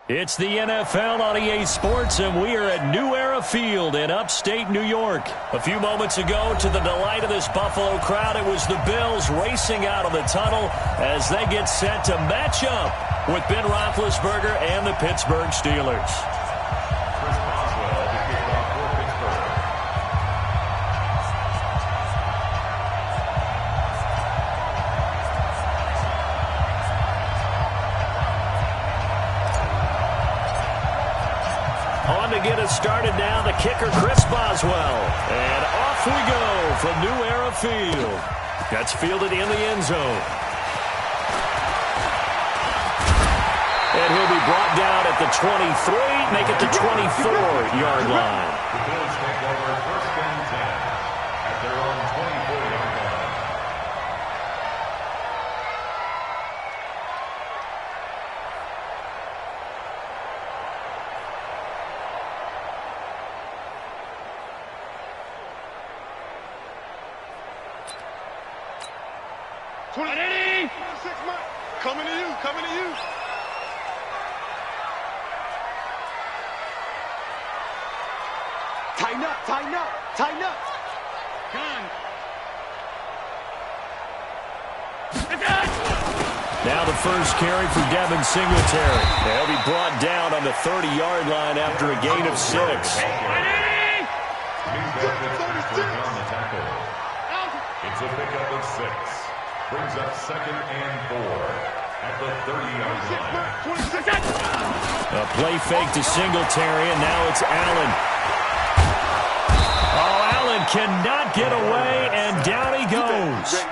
It's the NFL on EA Sports, and we are at New Era Field in upstate New York. A few moments ago, to the delight of this Buffalo crowd, it was the Bills racing out of the tunnel as they get set to match up with Ben Roethlisberger and the Pittsburgh Steelers. On to get us started now, the kicker, Chris Boswell. And off we go from New Era Field. That's fielded in the end zone. And he'll be brought down at the 23, make it the 24-yard line. The Bills take over first and 10 at their own 24-yard line. Coming to you, coming to you. Tighten up, tighten up, tighten up. Gun. Now the first carry for Devin Singletary. They'll be brought down on the 30-yard line after a gain of 6. It's a pickup of 6. Brings up 2nd and 4 at the 30-yard line. A play fake to Singletary, and now it's Allen. Oh, Allen cannot get away, and down he goes.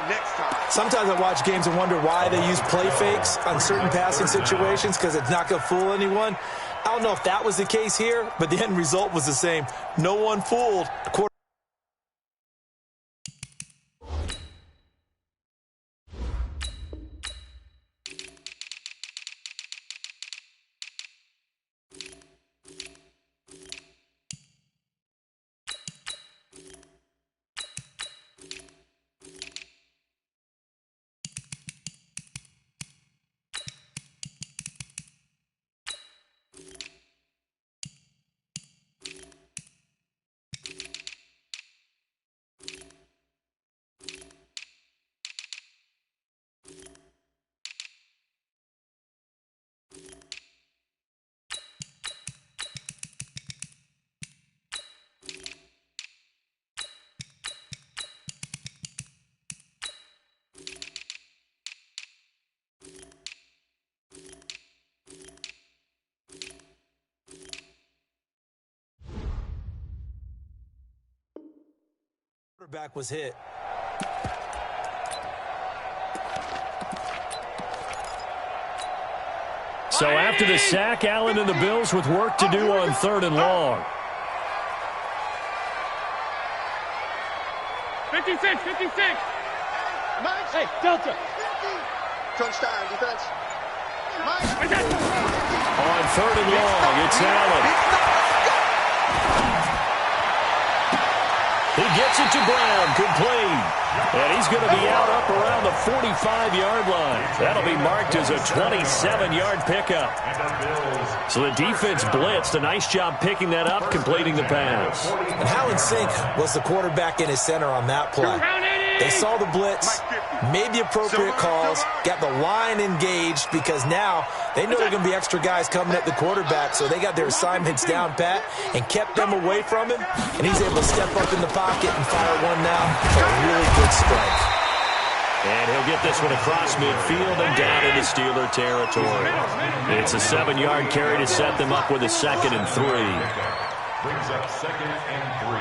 Sometimes I watch games and wonder why they use play fakes on certain passing situations because it's not going to fool anyone. I don't know if that was the case here, but the end result was the same. No one fooled. Quarterback was hit. So after the sack, Allen and the Bills with work to do on 3rd and long. 56, 56. Hey, Delta. Crunch time, defense. On 3rd and long, it's Allen. He gets it to Brown, complete. And he's going to be out up around the 45-yard line. That'll be marked as a 27-yard pickup. So the defense blitzed. A nice job picking that up, completing the pass. And Hallen Sink was the quarterback in his center on that play. They saw the blitz, made the appropriate calls, got the line engaged because now they know there are going to be extra guys coming at the quarterback, so they got their assignments down pat and kept them away from him, and he's able to step up in the pocket and fire one now for a really good strike. And he'll get this one across midfield and down into Steeler territory. It's a 7-yard carry to set them up with a 2nd and 3. Brings up 2nd and 3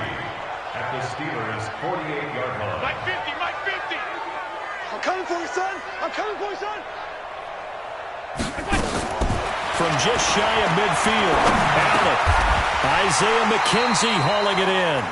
at the Steelers' 48-yard line. Mike 50, Mike 50. I'm coming for you, son. I'm coming for you, son. From just shy of midfield, Allen. Isaiah McKenzie hauling it in.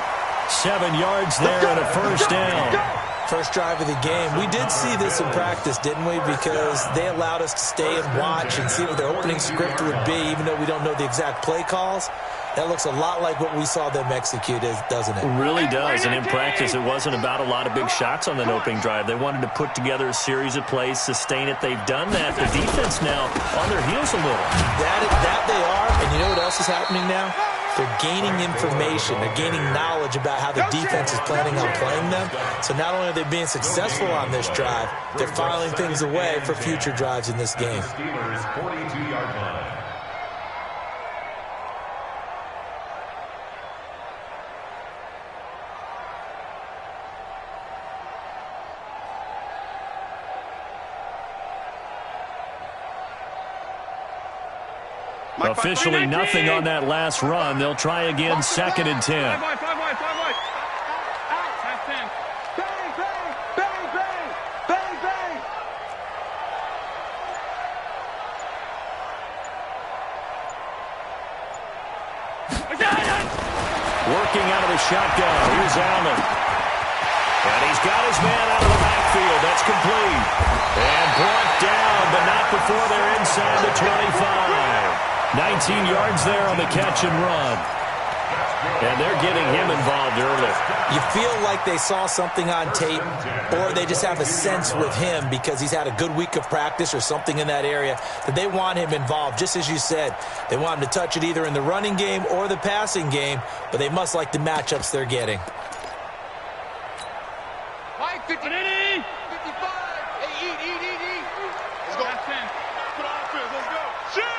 7 yards there and a first down. First drive of the game. We did see this in practice, didn't we? Because they allowed us to stay and watch and see what their opening script would be, even though we don't know the exact play calls. That looks a lot like what we saw them execute, doesn't it? It really does, and in practice, it wasn't about a lot of big shots on that opening drive. They wanted to put together a series of plays, sustain it. They've done that. The defense now on their heels a little. That they are, and you know what else is happening now? They're gaining information. They're gaining knowledge about how the defense is planning on playing them. So not only are they being successful on this drive, they're filing things away for future drives in this game. Steelers' 42-yard line. Officially nothing on that last run. They'll try again, 2nd and 10. 5 wide. That's 10. Bang, bang, bang, bang, bang, bang. Working out of the shotgun. Here's Allen. And he's got his man out of the backfield. That's complete. And brought down, but not before they're inside the 25. 19 yards there on the catch and run. And they're getting him involved early. You feel like they saw something on tape, or they just have a sense with him because he's had a good week of practice or something in that area that they want him involved. Just as you said, they want him to touch it either in the running game or the passing game, but they must like the matchups they're getting. Mike, 50, 55. Hey, eat. Let's go. That's 10. Put on offense. Let's go. Shoot.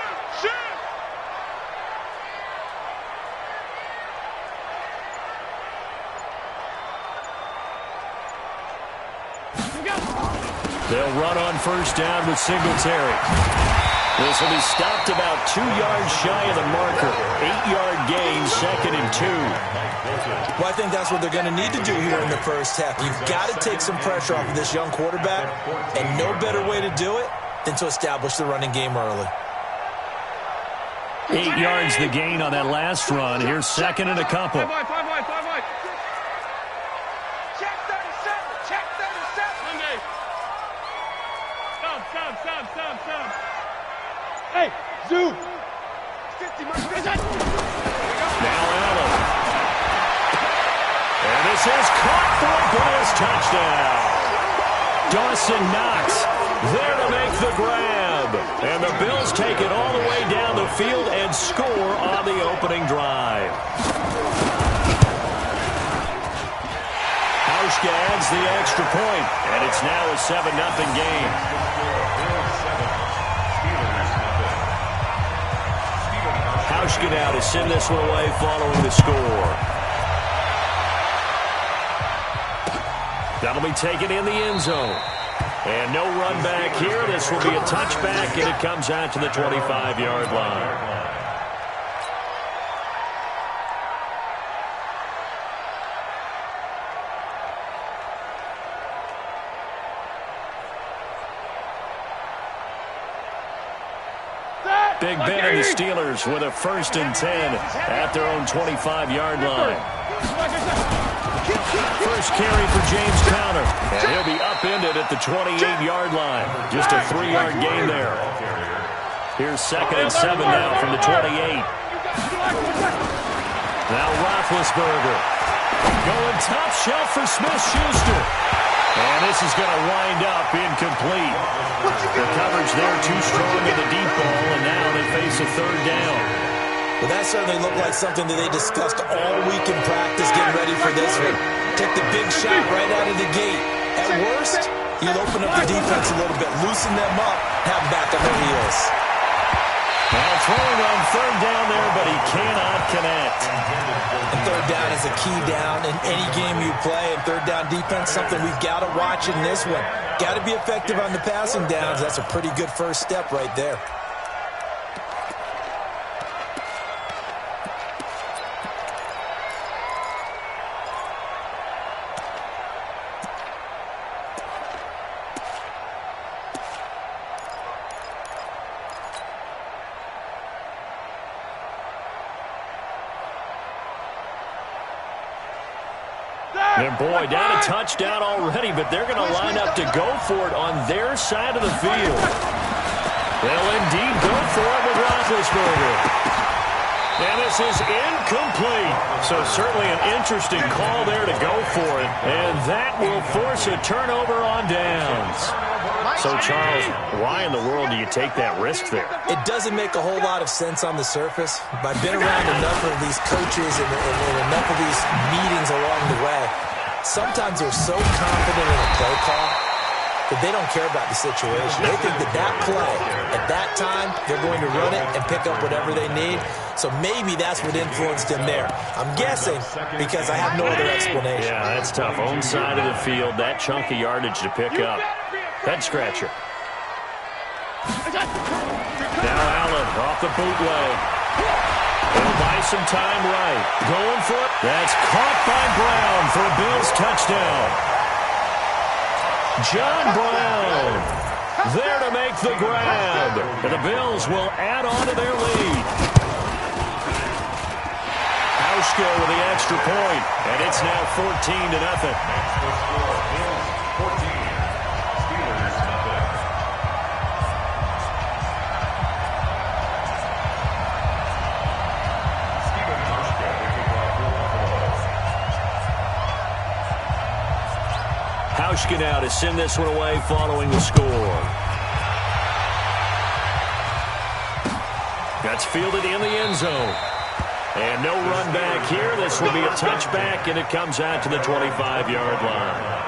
They'll run on first down with Singletary. This will be stopped about 2 yards shy of the marker. 8-yard gain, 2nd and 2. Well, I think that's what they're going to need to do here in the first half. You've got to take some pressure off of this young quarterback, and no better way to do it than to establish the running game early. 8 yards the gain on that last run. Here's 2nd and a couple. 5 wide. Check 37. Monday. Stop. Hey, Zoo. 50 miles. Now Allen. And this is caught for a Bills touchdown. Dawson Knox there to make the grab. And the Bills take it all the way down the field and score on the opening drive. Hauschka adds the extra point, and it's now a 7-0 game. Hauschka now to send this one away following the score. That'll be taken in the end zone. And no run back here. This will be a touchback, and it comes out to the 25-yard line. Big Ben and the Steelers with a 1st and 10 at their own 25-yard line. First carry for James Conner, and he'll be upended at the 28-yard line. Just a 3-yard gain there. Here's 2nd and 7 now from the 28. Now Roethlisberger going top shelf for Smith-Schuster. And this is going to wind up incomplete. The coverage there too strong in the deep ball, and now they face a 3rd down. Well, that certainly looked like something that they discussed all week in practice, getting ready for this one. Take the big shot right out of the gate. At worst, you'll open up the defense a little bit, loosen them up, have them back on their heels. Now throwing on 3rd down there, but he cannot connect. And 3rd down is a key down in any game you play, and 3rd down defense, something we've got to watch in this one. Got to be effective on the passing downs. That's a pretty good first step right there. And boy, down a touchdown already, but they're going to line up to go for it on their side of the field. They'll indeed go for it with Roethlisberger. And this is incomplete. So certainly an interesting call there to go for it. And that will force a turnover on downs. So, Charles, why in the world do you take that risk there? It doesn't make a whole lot of sense on the surface. But I've been around enough of these coaches and enough of these meetings along the way. Sometimes they're so confident in a play call that they don't care about the situation. They think that play, at that time, they're going to run it and pick up whatever they need. So maybe that's what influenced him there. I'm guessing because I have no other explanation. Yeah, that's tough. Own side of the field, that chunk of yardage to pick up. Head scratcher. Now Allen off the bootleg. He'll buy some time right. Going for it. That's caught by Brown for a Bills touchdown. John Brown there to make the grab. And the Bills will add on to their lead. Hauschka with the extra point. And it's now 14-0. That's the score. Bills 14. Steelers nothing. Steven Hauschka to kick off for Buffalo. Hauschka now to send this one away following the score. That's fielded in the end zone. And no run back here. This will be a touchback, and it comes out to the 25-yard line.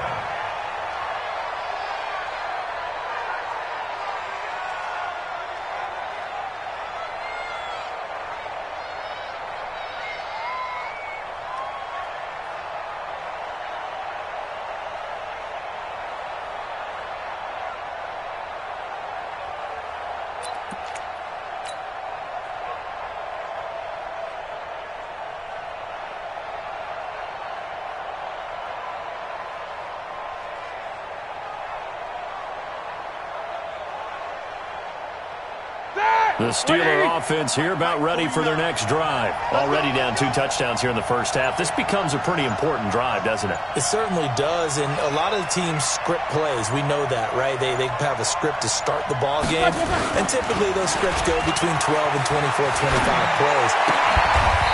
The Steeler offense here about ready for their next drive. Already down 2 touchdowns here in the first half. This becomes a pretty important drive, doesn't it? It certainly does, and a lot of the teams script plays. We know that, right? They have a script to start the ball game, and typically those scripts go between 12 and 24, 25 plays.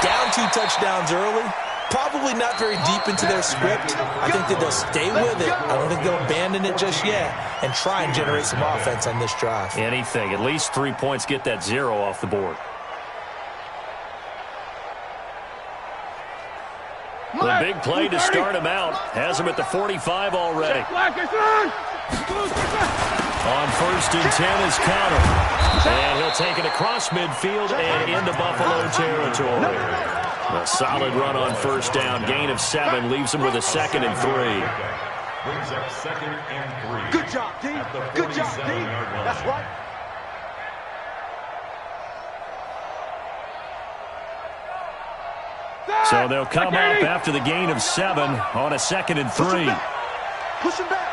Down 2 touchdowns early, probably not very deep into their script. I think that they'll stay with it. I don't think they'll abandon it just yet and try and generate some offense on this drive. Anything. At least 3 points, get that 0 off the board. The big play to start him out. Has him at the 45 already. On 1st and 10 is Connor. And he'll take it across midfield and into Buffalo territory. A solid run on 1st down. Gain of 7 leaves him with a 2nd and 3. Brings up 2nd and 3. Good job, D. Good job, D. That's right. So they'll come up after the gain of 7 on a 2nd and 3. Push him back.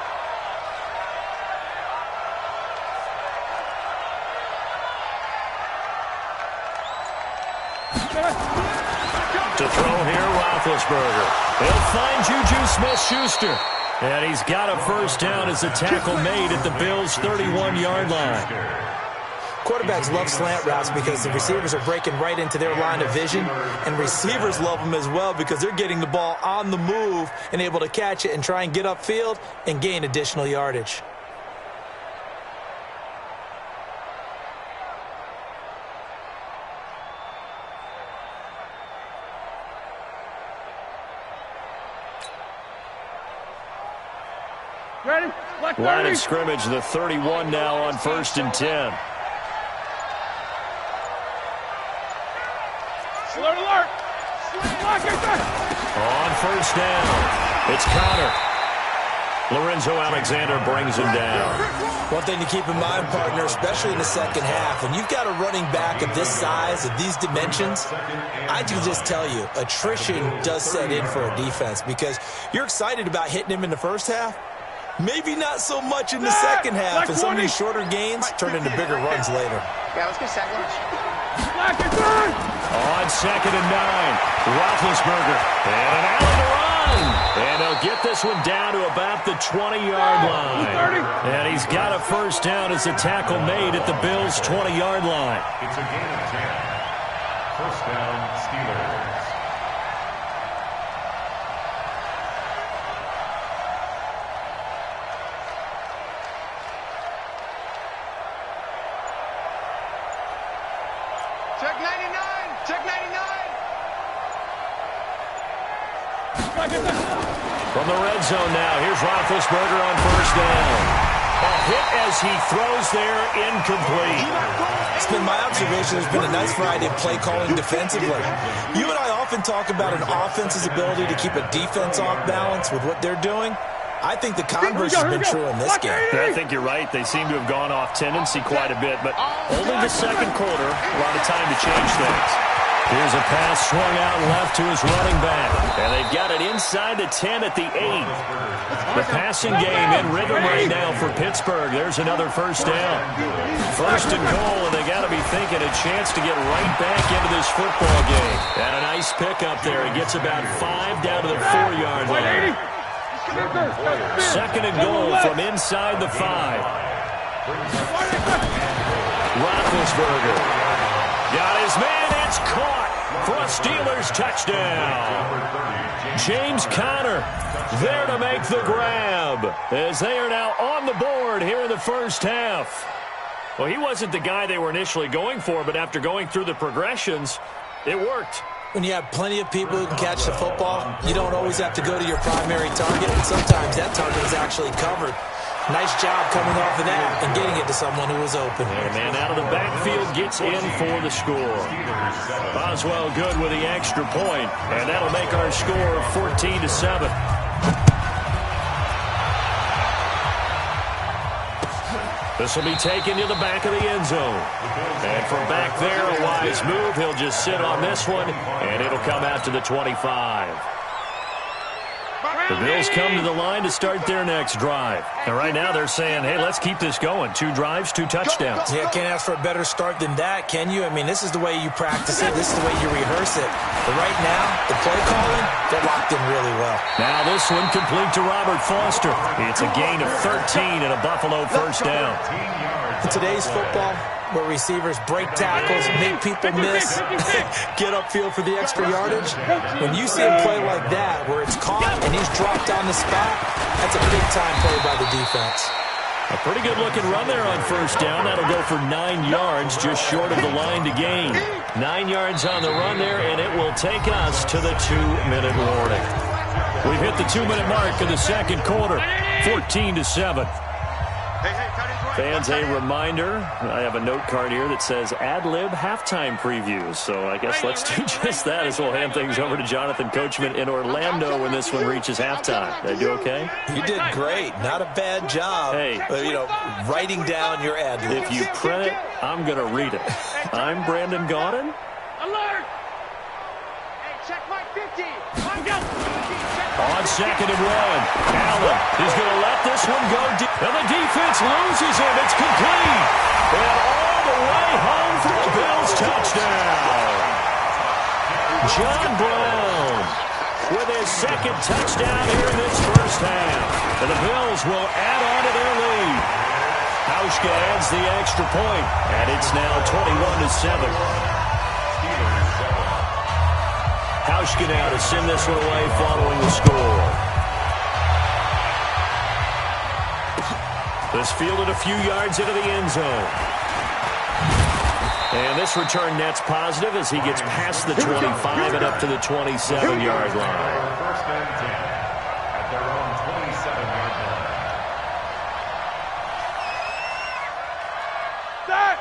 To throw here, Roethlisberger. He'll find Juju Smith-Schuster. And he's got a 1st down as the tackle made at the Bills' 31-yard line. Quarterbacks love slant routes because the receivers are breaking right into their line of vision, and receivers love them as well because they're getting the ball on the move and able to catch it and try and get upfield and gain additional yardage. Ready? Line of scrimmage, the 31 now on 1st and 10. Alert, alert. On 1st down, it's Connor. Lorenzo Alexander brings him down. One thing to keep in mind, partner, especially in the second half, when you've got a running back of this size, of these dimensions, I can just tell you, attrition does set in for a defense because you're excited about hitting him in the first half. Maybe not so much in the second half, and some of these shorter gains turn into bigger runs later. Yeah, let's get sack lunch. On 2nd and 9, Roethlisberger. And an Allen to run. And they'll get this one down to about the 20-yard line. And he's got a 1st down as the tackle made at the Bills' 20-yard line. It's a gain of 10. First down, Steelers. Check 99! Check 99! From the red zone now, here's Roethlisberger on first down. A hit as he throws there, incomplete. It's been my observation there's been a nice variety of play calling defensively. You and I often talk about an offense's ability to keep a defense off balance with what they're doing. I think the converse has been true in this game. I think you're right. They seem to have gone off tendency quite a bit, but only the second quarter, a lot of time to change things. Here's a pass swung out left to his running back. And they've got it inside the 10 at the 8. The passing game in rhythm right now for Pittsburgh. There's another first down. First and goal, and they got to be thinking a chance to get right back into this football game. And a nice pickup there. He gets about 5 down to the 4-yard line. Second and goal from inside the 5. Roethlisberger got his man. It's caught for a Steelers touchdown. James Conner there to make the grab as they are now on the board here in the first half. Well, he wasn't the guy they were initially going for, but after going through the progressions, it worked. When you have plenty of people who can catch the football, you don't always have to go to your primary target, and sometimes that target is actually covered. Nice job coming off of that and getting it to someone who was open. And a man out of the backfield gets in for the score. Boswell good with the extra point, and that'll make our score 14-7. This will be taken to the back of the end zone. And from back there, a wise move. He'll just sit on this one, and it'll come out to the 25. The Bills come to the line to start their next drive. And right now they're saying, hey, let's keep this going. 2 drives, 2 touchdowns. Yeah, can't ask for a better start than that, can you? I mean, this is the way you practice it. This is the way you rehearse it. But right now, the play calling, they're locked in really well. Now this one complete to Robert Foster. It's a gain of 13 and a Buffalo first down. In today's football, where receivers break tackles, make people miss, get upfield for the extra yardage, when you see a play like that where it's caught and he's dropped on the spot, that's a big-time play by the defense. A pretty good-looking run there on first down. That'll go for 9 yards, just short of the line to gain. 9 yards on the run there, and it will take us to the 2-minute warning. We've hit the 2-minute mark in the second quarter, 14-7. Fans, a reminder, I have a note card here that says ad-lib halftime previews. So I guess let's do just that as we'll hand things over to Jonathan Coachman in Orlando when this one reaches halftime. Did I do okay? You did great. Not a bad job. Hey, writing down your ad-libs. If you print it, I'm going to read it. I'm Brandon Gaudin. Alert! Hey, check my 50. On second and 1, Allen is going to let this one go deep. And the defense loses him. It's complete. And all the way home for the Bills touchdown. John Brown with his second touchdown here in this first half. And the Bills will add on to their lead. Hauschka adds the extra point, and it's now 21-7. Hauschka now to send this one away following the score. This fielded a few yards into the end zone. And this return net's positive as he gets past the 25 and up to the 27-yard line. First and 10 at their own 27-yard line.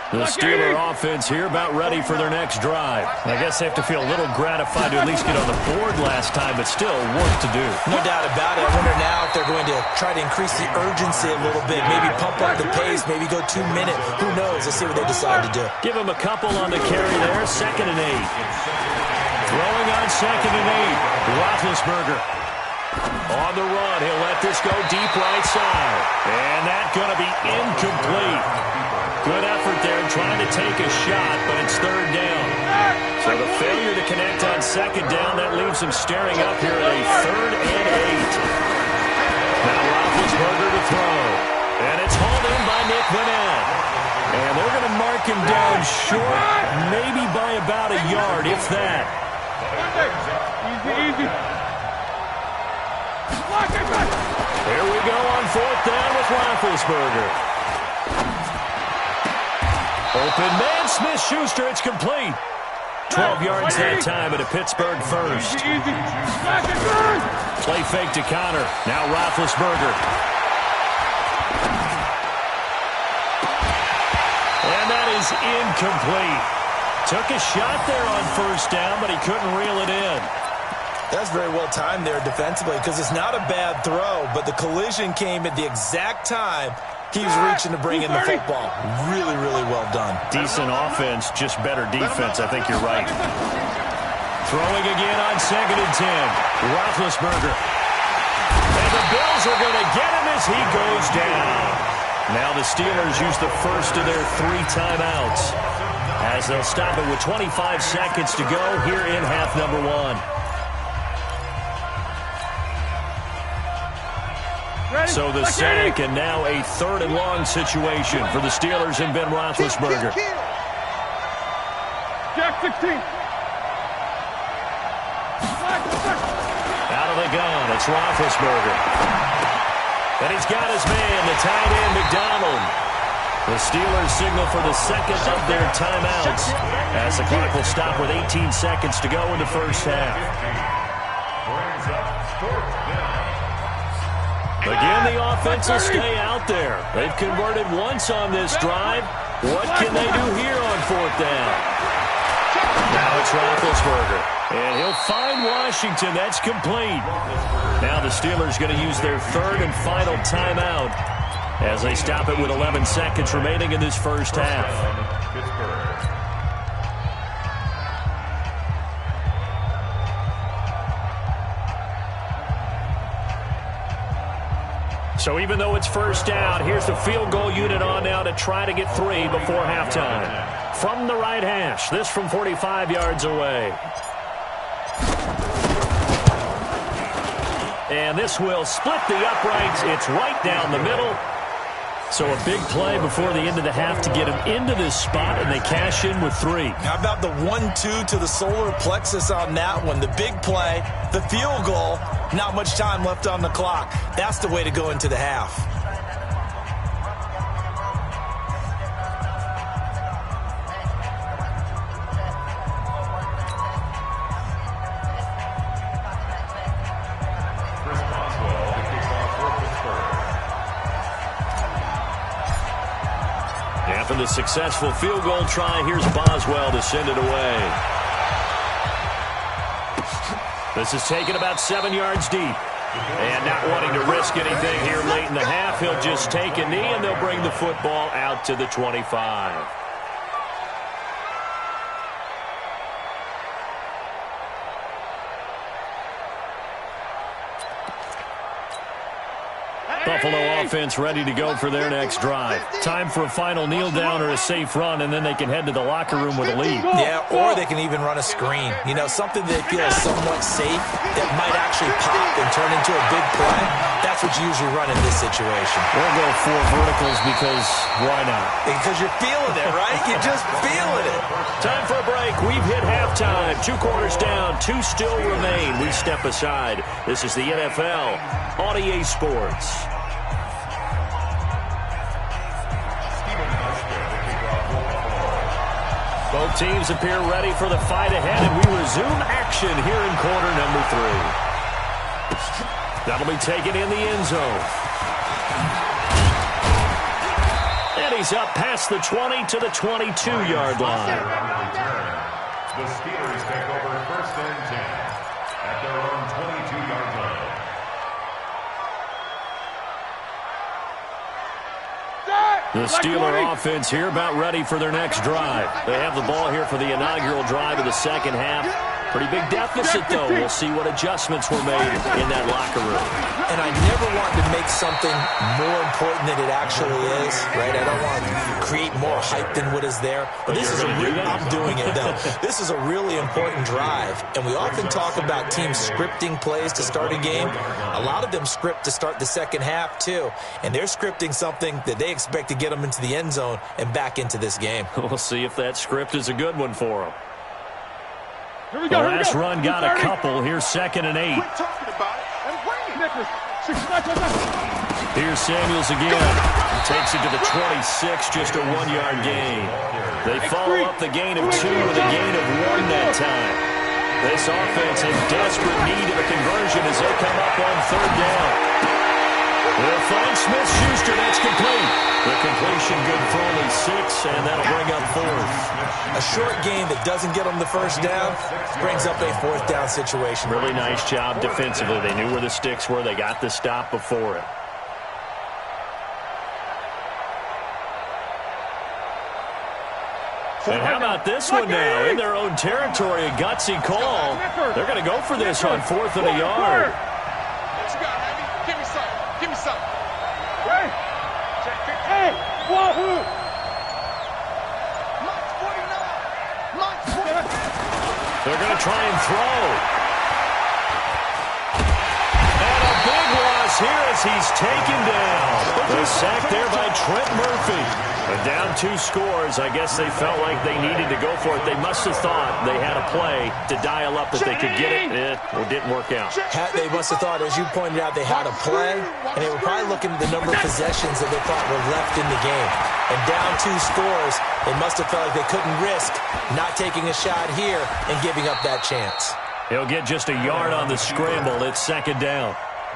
The Steeler offense here about ready for their next drive. I guess they have to feel a little gratified to at least get on the board last time, but still work to do. No doubt about it. I wonder now if they're going to try to increase the urgency a little bit, maybe pump up the pace, maybe go 2 minutes. Who knows? Let's see what they decide to do. Give him a couple on the carry there. 2nd and 8. Throwing on 2nd and 8. Roethlisberger on the run. He'll let this go deep right side. And that's going to be incomplete. Good effort there trying to take a shot, but it's 3rd down. So the failure to connect on 2nd down, that leaves him staring up here at a 3rd and 8. Now Roethlisberger to throw. And it's hauled in by Nick Vannett. And they're going to mark him down short, maybe by about a yard, if that. Easy. Here we go on 4th down with Roethlisberger. Open man, Smith-Schuster, it's complete. 12 yards that time at a Pittsburgh first. Play fake to Connor. Now Roethlisberger. And that is incomplete. Took a shot there on 1st down, but he couldn't reel it in. That's very well timed there defensively because it's not a bad throw, but the collision came at the exact time he was reaching to bring in the football. Really, really well done. Decent offense, just better defense. I think you're right. Throwing again on 2nd and 10. Roethlisberger. And the Bills are going to get him as he goes down. Now the Steelers use the first of their 3 timeouts as they'll stop it with 25 seconds to go here in half number 1. So the sack, and now a 3rd and long situation for the Steelers and Ben Roethlisberger. Jack 16. Out of the gun, it's Roethlisberger. And he's got his man, the tight end, McDonald. The Steelers signal for the 2nd of their timeouts as the clock will stop with 18 seconds to go in the first half. Brings up 4th down. Again, the offense will stay out there. They've converted once on this drive. What can they do here on 4th down? Now it's Roethlisberger. And he'll find Washington. That's complete. Now the Steelers going to use their 3rd and final timeout as they stop it with 11 seconds remaining in this first half. So even though it's 1st down, here's the field goal unit on now to try to get 3 before halftime. From the right hash, this from 45 yards away. And this will split the uprights. It's right down the middle. So a big play before the end of the half to get him into this spot, and they cash in with 3. How about the 1-2 to the solar plexus on that one? The big play, the field goal, not much time left on the clock. That's the way to go into the half. After the successful field goal try, here's Boswell to send it away. This is taken about 7 yards deep. And not wanting to risk anything here late in the half, he'll just take a knee, and they'll bring the football out to the 25. Buffalo offense ready to go for their next drive. Time for a final kneel down or a safe run, and then they can head to the locker room with a lead. Yeah, or they can even run a screen. You know, something they feel is somewhat safe that might actually pop and turn into a big play. That's what you usually run in this situation. We'll go 4 verticals because why not? Because you're feeling it, right? You're just feeling it. Time for a break. We've hit halftime. 2 quarters down. 2 still remain. We step aside. This is the NFL on EA Sports. Both teams appear ready for the fight ahead, and we resume action here in quarter number 3. That'll be taken in the end zone. And he's up past the 20 to the 22-yard line. The Steelers take over 1st and 10 at their own 22-yard line. The Steeler offense here about ready for their next drive. They have the ball here for the inaugural drive of the second half. Pretty big deficit, though. We'll see what adjustments were made in that locker room. And I never want to make something more important than it actually is, right? I don't want to create more hype than what is there. But this is I'm doing it, though. This is a really important drive. And we often talk about teams scripting plays to start a game. A lot of them script to start the second half, too. And they're scripting something that they expect to get them into the end zone and back into this game. We'll see if that script is a good one for them. Here we go, the last run got a couple. Here's 2nd and 8. Quit talking about it and bring it. Here's Samuels again. He takes it to the 26, just a 1-yard gain. They follow up the gain of 2 with a gain of 1 that time. This offense in desperate need of a conversion as they come up on 3rd down. They'll find Smith-Schuster. That's complete. The completion good for only 6, and that'll bring up 4th. A short gain that doesn't get them the first down brings up a 4th down situation. Really nice job defensively. They knew where the sticks were. They got the stop before it. And how about this one now? In their own territory, a gutsy call. They're going to go for this on 4th and a yard. What you got, Heavy? Give me some. Give me some. Hey, wahoo! Mike 49. Mike 49. They're going to try and throw. And a big loss here as he's taken down. The sack there by Trent Murphy. And down 2 scores. I guess they felt like they needed to go for it. They must have thought they had a play to dial up that they could get it. It didn't work out. They must have thought, as you pointed out, they had a play, and they were probably looking at the number of possessions that they thought were left in the game. And down 2 scores, they must have felt like they couldn't risk not taking a shot here and giving up that chance. He'll get just a yard on the scramble. It's 2nd down.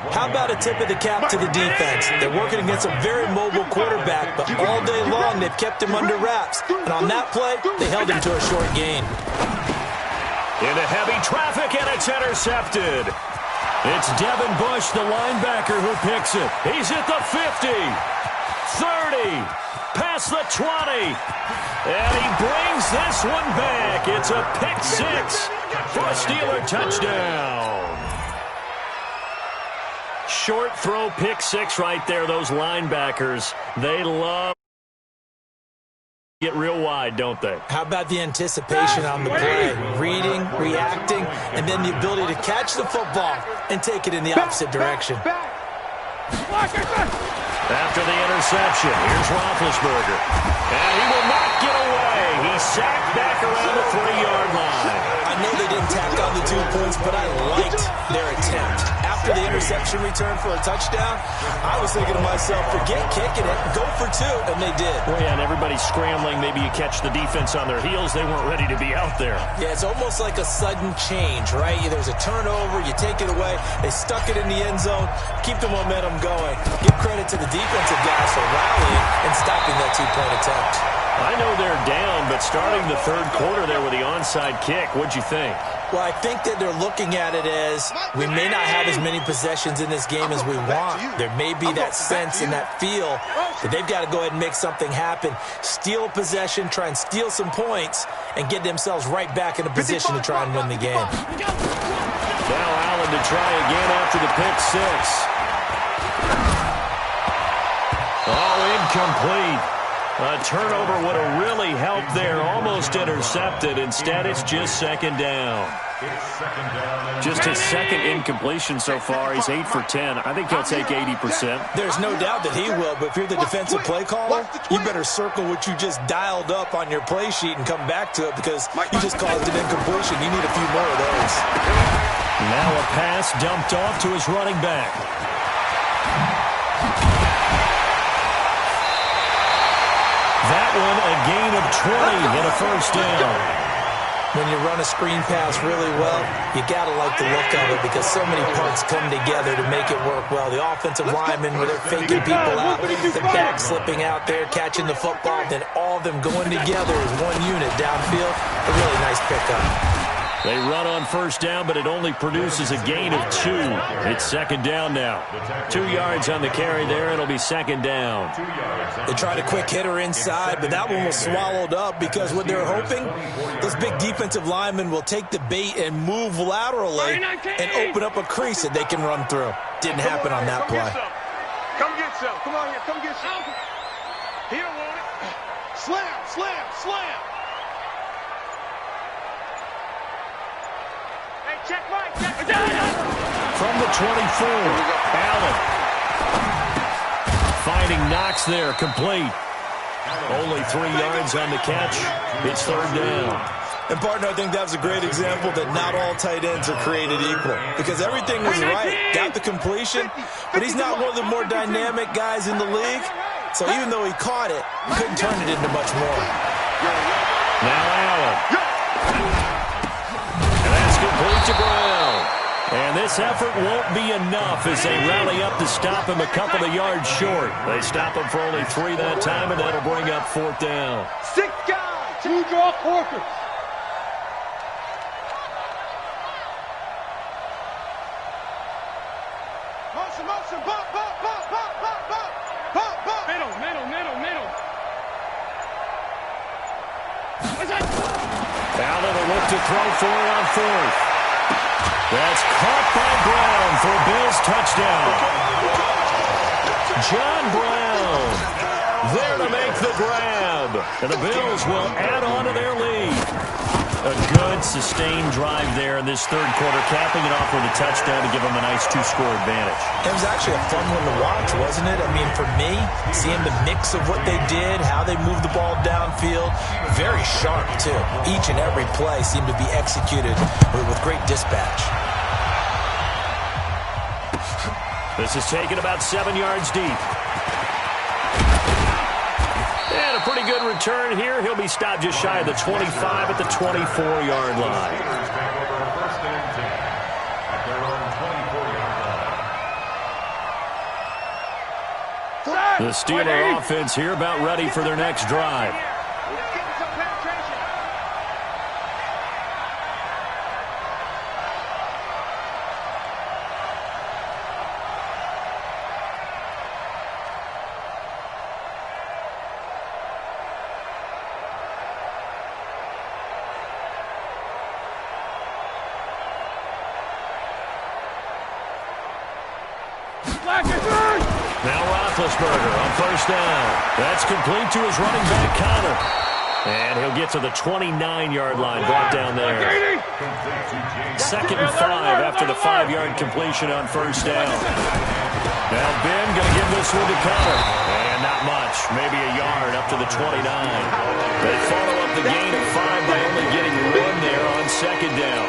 How about a tip of the cap to the defense? They're working against a very mobile quarterback, but all day long they've kept him under wraps. And on that play, they held him to a short gain. Into heavy traffic, and it's intercepted. It's Devin Bush, the linebacker, who picks it. He's at the 50, 30, past the 20. And he brings this one back. It's a pick 6 for a Steeler touchdown. Short throw, pick 6 right there. Those linebackers, they love to get real wide, don't they? How about the anticipation on the play? Reading, reacting, and then the ability to catch the football and take it in the opposite direction. After the interception, here's Roethlisberger. And he will not get away. He's sacked back around the 3-yard line. I know they didn't tack on the 2 points, but I liked their attempt. After the interception return for a touchdown, I was thinking to myself, forget kicking it, go for 2, and they did. Well, yeah, and everybody's scrambling. Maybe you catch the defense on their heels. They weren't ready to be out there. Yeah, it's almost like a sudden change, right? There's a turnover, you take it away, they stuck it in the end zone, keep the momentum going. Give credit to the defensive guys for rallying and stopping that 2-point attempt. I know they're down, but starting the 3rd quarter there with the onside kick, what'd you think? Well, I think that they're looking at it as we may not have as many possessions in this game as we want. There may be that sense and that feel that they've got to go ahead and make something happen. Steal a possession, try and steal some points, and get themselves right back in a position to try and win the game. Now Allen to try again after the pick 6. Oh, incomplete. A turnover would have really helped there. Almost intercepted. Instead, it's just 2nd down. Just his 2nd incompletion so far. He's 8 for 10. I think he'll take 80%. There's no doubt that he will, but if you're the defensive play caller, you better circle what you just dialed up on your play sheet and come back to it because you just caused an incompletion. You need a few more of those. Now a pass dumped off to his running back. That one a gain of 20 and a 1st down. When you run a screen pass really well, you got to like the look of it because so many parts come together to make it work well. The offensive linemen, where they're faking people out, the back slipping out there, catching the football, then all of them going together as one unit downfield. A really nice pickup. They run on 1st down, but it only produces a gain of 2. It's 2nd down now. 2 yards on the carry there. It'll be 2nd down. They tried a quick hitter inside, but that one was swallowed up because what they're hoping, those big defensive linemen will take the bait and move laterally and open up a crease that they can run through. Didn't happen on that play. himself. Come on here. Come get some. He don't want it. Slam, slam, slam. Hey, check Mike. From the 24, Allen. Finding Knox there, complete. Only 3 yards on the catch. It's third down. And, partner, I think that was a great example that not all tight ends are created equal. Because everything was right. Got the completion, but he's not one of the more dynamic guys in the league. So even though he caught it, he couldn't turn it into much more. Now Allen. And that's complete to Brown. And this effort won't be enough as they rally up to stop him a couple of yards short. They stop him for only 3 that time, and that'll bring up fourth down. 6 guys, 2 draw quarters. Motion, bump, bump, bump, bump, bump, bump, bump, bump. Middle. Allen will look to throw for it on fourth. That's caught by Brown for a Bills touchdown. John Brown there to make the grab. And the Bills will add on to their lead. A good, sustained drive there in this third quarter, capping it off with a touchdown to give them a nice 2-score advantage. It was actually a fun one to watch, wasn't it? I mean, for me, seeing the mix of what they did, how they moved the ball downfield, very sharp, too. Each and every play seemed to be executed with great dispatch. This is taken about 7 yards deep. And a pretty good return here. He'll be stopped just shy of the 25 at the 24-yard line. The Steeler offense here about ready for their next drive. Now Roethlisberger on first down. That's complete to his running back, Connor. And he'll get to the 29-yard line, brought down there. 2nd and 5 after the 5-yard completion on first down. Now Ben going to give this one to Connor. And not much, maybe a yard up to the 29. They follow up the gain of 5 by only getting 1 there on second down.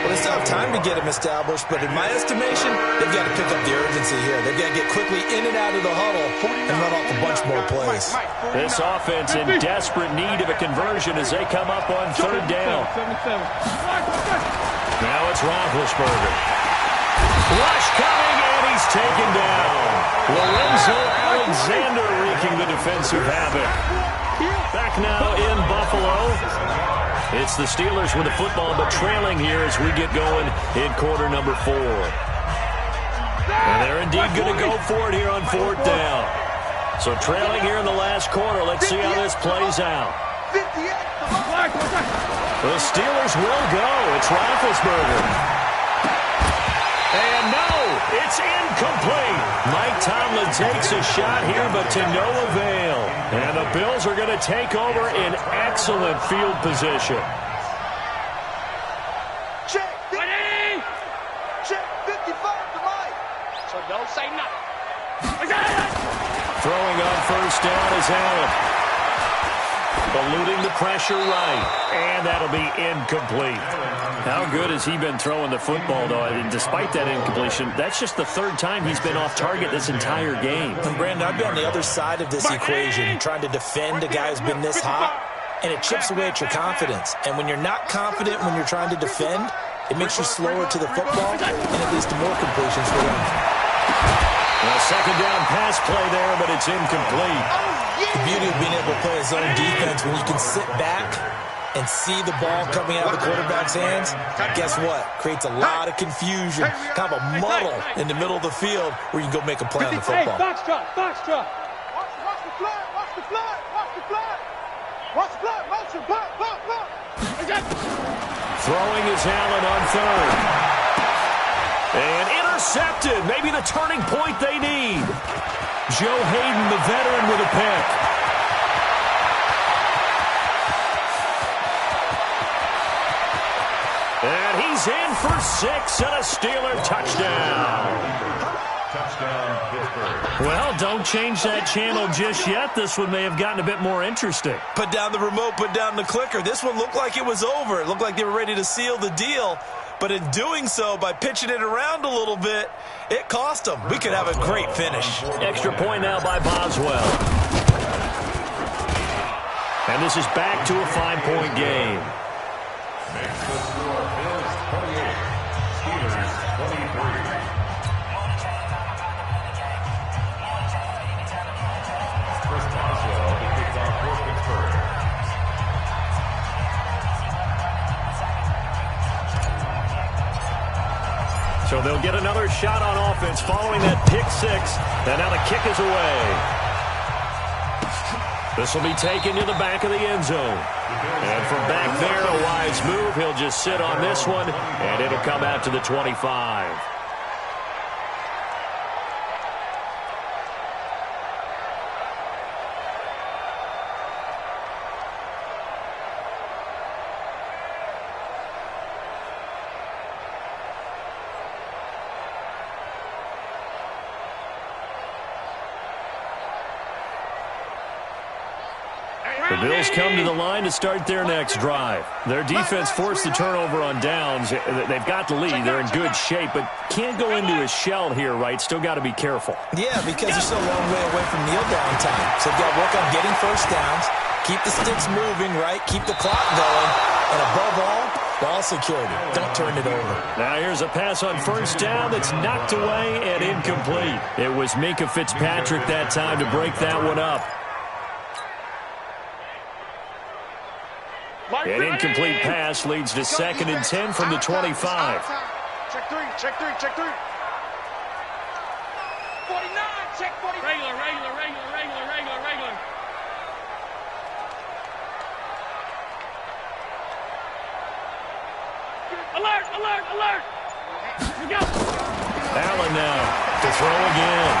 Well, they still have time to get him established, but in my estimation, they've got to pick up the urgency here. They've got to get quickly in and out of the huddle and run off a bunch more plays. This offense in desperate need of a conversion as they come up on third down. Now it's Roethlisberger. Rush coming, and he's taken down. Lorenzo Alexander wreaking the defensive havoc. Back now in Buffalo. It's the Steelers with the football, but trailing here as we get going in quarter number 4. And they're indeed going to go for it here on fourth down. So trailing here in the last quarter. Let's see how this plays out. The Steelers will go. It's Roethlisberger. And no, it's incomplete. Mike Tomlin takes a shot here, but to no avail. And the Bills are going to take over in excellent field position. Check 50. Check 55 to Mike. So don't say nothing. Throwing on first down is Allen. Eluding the pressure right. And that'll be incomplete. How good has he been throwing the football, though? And despite that incompletion, that's just the 3rd time he's been off target this entire game. And Brandon, I've been on the other side of this equation, trying to defend a guy who's been this hot, and it chips away at your confidence. And when you're not confident when you're trying to defend, it makes you slower to the football, and it leads to more completions for them. Well, second down pass play there, but it's incomplete. The beauty of being able to play a zone defense when you can sit back and see the ball coming out of the quarterback's hands, guess what? Creates a lot of confusion, kind of a muddle in the middle of the field where you can go make a play on the football. Box truck. Watch the flag. Watch the flag. Watch the flag. Motion. Bump. Throwing is Allen on third. And intercepted. Maybe the turning point they need. Joe Hayden, the veteran, with a pick. And he's in for 6 and a Steeler touchdown. Touchdown, Pittsburgh. Well, don't change that channel just yet. This one may have gotten a bit more interesting. Put down the remote, put down the clicker. This one looked like it was over. It looked like they were ready to seal the deal. But in doing so, by pitching it around a little bit, it cost them. We could have a great finish. Extra point now by Boswell. And this is back to a 5-point game. Makes the score Bills 28, Steelers 23. Chris Boswell to kick off for Pittsburgh. So they'll get another shot on offense following that pick 6. And now the kick is away. This will be taken to the back of the end zone. And from back there, a wise move. He'll just sit on this one, and it'll come out to the 25. The Bills come to the line to start their next drive. Their defense forced the turnover on downs. They've got the lead. They're in good shape, but can't go into a shell here, right? Still got to be careful. Yeah, because they're still a long way away from kneel down time. So they've got to work on getting first downs, keep the sticks moving, right? Keep the clock going, and above all, ball security. Don't turn it over. Now here's a pass on first down that's knocked away and incomplete. It was Minkah Fitzpatrick that time to break that one up. An incomplete pass leads to 2nd and 10 from the 25. Check 3, check 3, check 3. 49, check 49. Regular. Alert. We go. Allen now to throw again.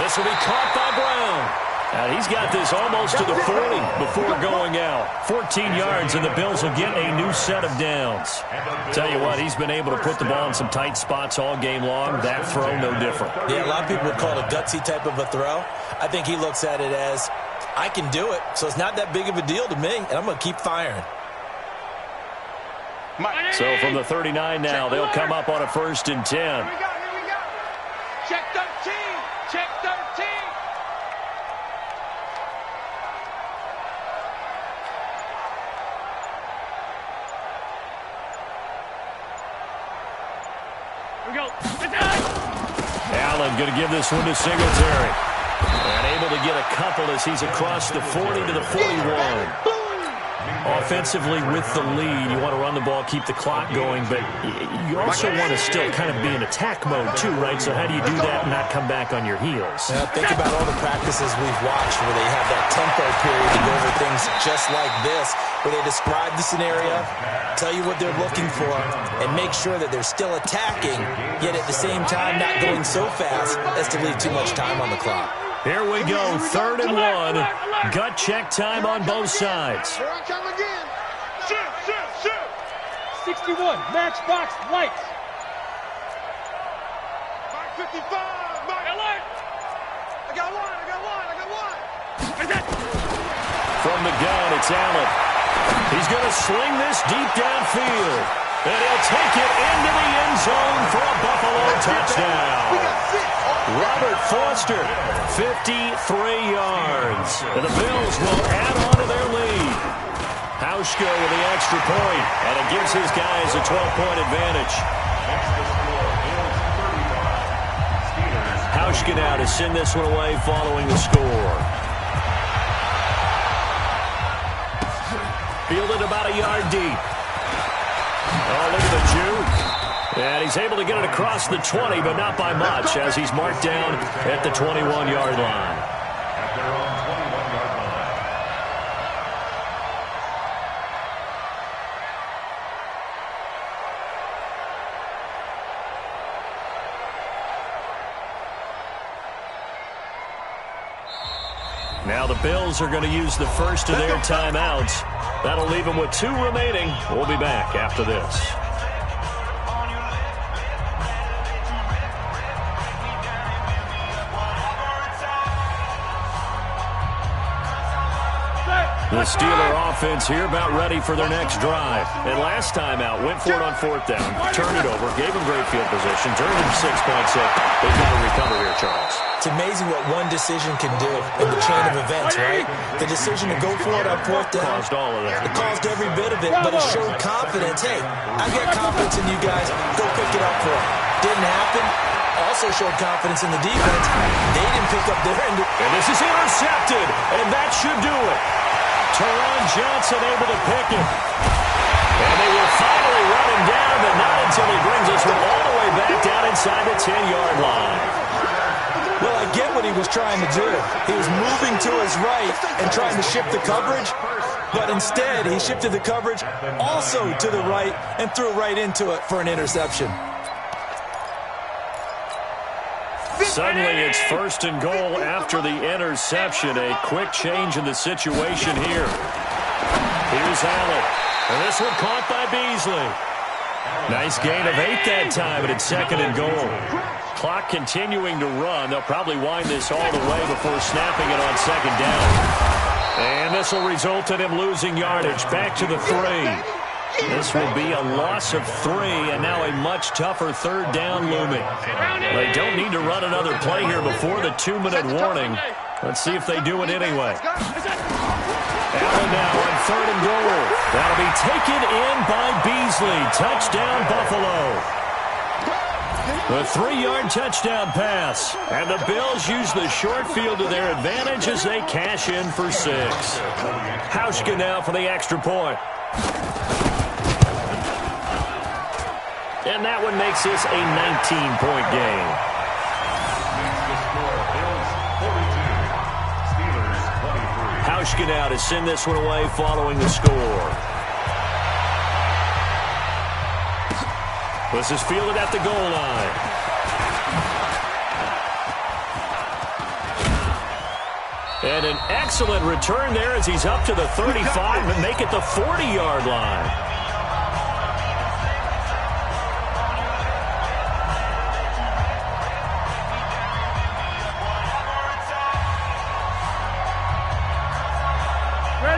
This will be caught by Brown. And he's got this almost to the 40 before going out. 14 yards, and the Bills will get a new set of downs. Tell you what, he's been able to put the ball in some tight spots all game long. That throw, no different. Yeah, a lot of people would call it a gutsy type of a throw. I think he looks at it as, I can do it, so it's not that big of a deal to me, and I'm going to keep firing. So from the 39 now, they'll come up on a 1st and 10. Here we go. Check 13, check 13. Allen going to give this one to Singletary. And able to get a couple as he's across the 40 to the 41. Offensively with the lead, you want to run the ball, keep the clock going, but you also want to still kind of be in attack mode too, right? So how do you do that and not come back on your heels? Think about all the practices we've watched where they have that tempo period to go over things just like this, where they describe the scenario, tell you what they're looking for, and make sure that they're still attacking, yet at the same time not going so fast as to leave too much time on the clock. Here we go, 3rd and 1. Gut check time on both sides. Here I come again. Shoot. 61, matchbox lights. Mark 55. Mark alert. I got one. From the gun, it's Allen. He's going to sling this deep downfield. And he'll take it into the end zone for a Buffalo touchdown. We got 6. Robert Foster, 53 yards. And the Bills will add on to their lead. Hauschka with the extra point, and it gives his guys a 12-point advantage. Hauschka now to send this one away following the score. Fielded about a yard deep. Oh, look at the juke. And he's able to get it across the 20, but not by much, as he's marked down at the 21-yard line. At their own 21-yard line. Now the Bills are going to use the first of their timeouts. That'll leave them with 2 remaining. We'll be back after this. The Steeler offense here about ready for their next drive. And last time out, went for it on 4th down, turned it over, gave them great field position, turned it to 6 points. They've got to recover here, Charles. It's amazing what one decision can do in the chain of events, right? The decision to go for it on 4th down. Caused all of that. It caused every bit of it, but it showed confidence. Hey, I've got confidence in you guys. Go pick it up for it. Didn't happen. Also showed confidence in the defense. They didn't pick up their end. And this is intercepted, and that should do it. Teron Johnson able to pick it. And they will finally run him down, but not until he brings this one all the way back down inside the 10-yard line. Well, I get what he was trying to do. He was moving to his right and trying to shift the coverage, but instead he shifted the coverage also to the right and threw right into it for an interception. Suddenly it's 1st and goal after the interception. A quick change in the situation here. Here's Allen. And this one caught by Beasley. Nice gain of 8 that time, and it's 2nd and goal. Clock continuing to run. They'll probably wind this all the way before snapping it on 2nd down. And this will result in him losing yardage. Back to the 3. This will be a loss of 3, and now a much tougher 3rd down looming. They don't need to run another play here before the 2-minute warning. Let's see if they do it anyway. Allen now on 3rd and goal. That'll be taken in by Beasley. Touchdown, Buffalo. The 3-yard touchdown pass. And the Bills use the short field to their advantage as they cash in for 6. Hauschka now for the extra point. And that one makes this a 19-point game. Hauschka now to send this one away following the score. This is fielded at the goal line. And an excellent return there as he's up to the 35 and make it the 40-yard line.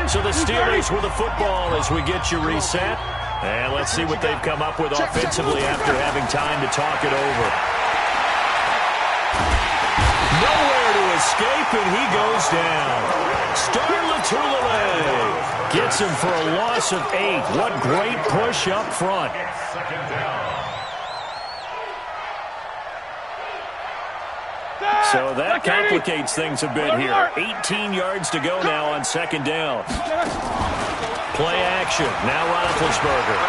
So the Steelers with the football as we get you reset. And let's see what they've come up with offensively after having time to talk it over. Nowhere to escape, and he goes down. Star Lotulelei gets him for a loss of 8. What great push up front. So that complicates things a bit here. 18 yards to go now on 2nd down. Play action. Now Roethlisberger.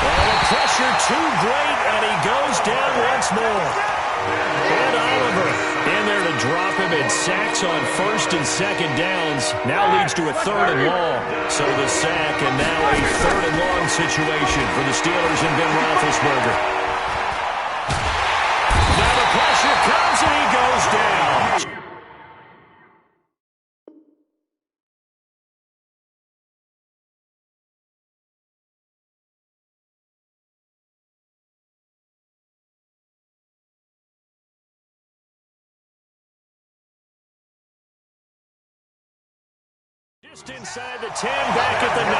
And the pressure too great, and he goes down once more. And Oliver in there to drop him in sacks on 1st and 2nd downs. Now leads to a 3rd and long. So the sack, and now a 3rd and long situation for the Steelers and Ben Roethlisberger. Pressure comes and he goes down. Just inside the 10, back at the 9.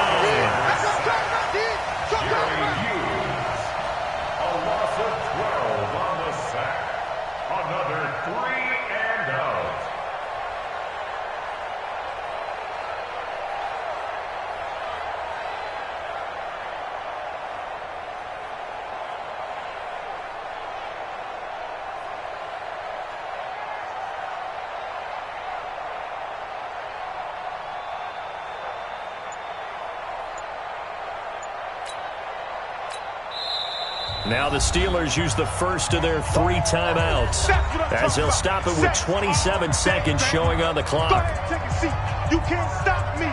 A loss of 12 on the sack. Another 3 and out. Now the Steelers use the first of their 3 timeouts as they'll stop it with 27 seconds showing on the clock. Take a seat. You can't stop me.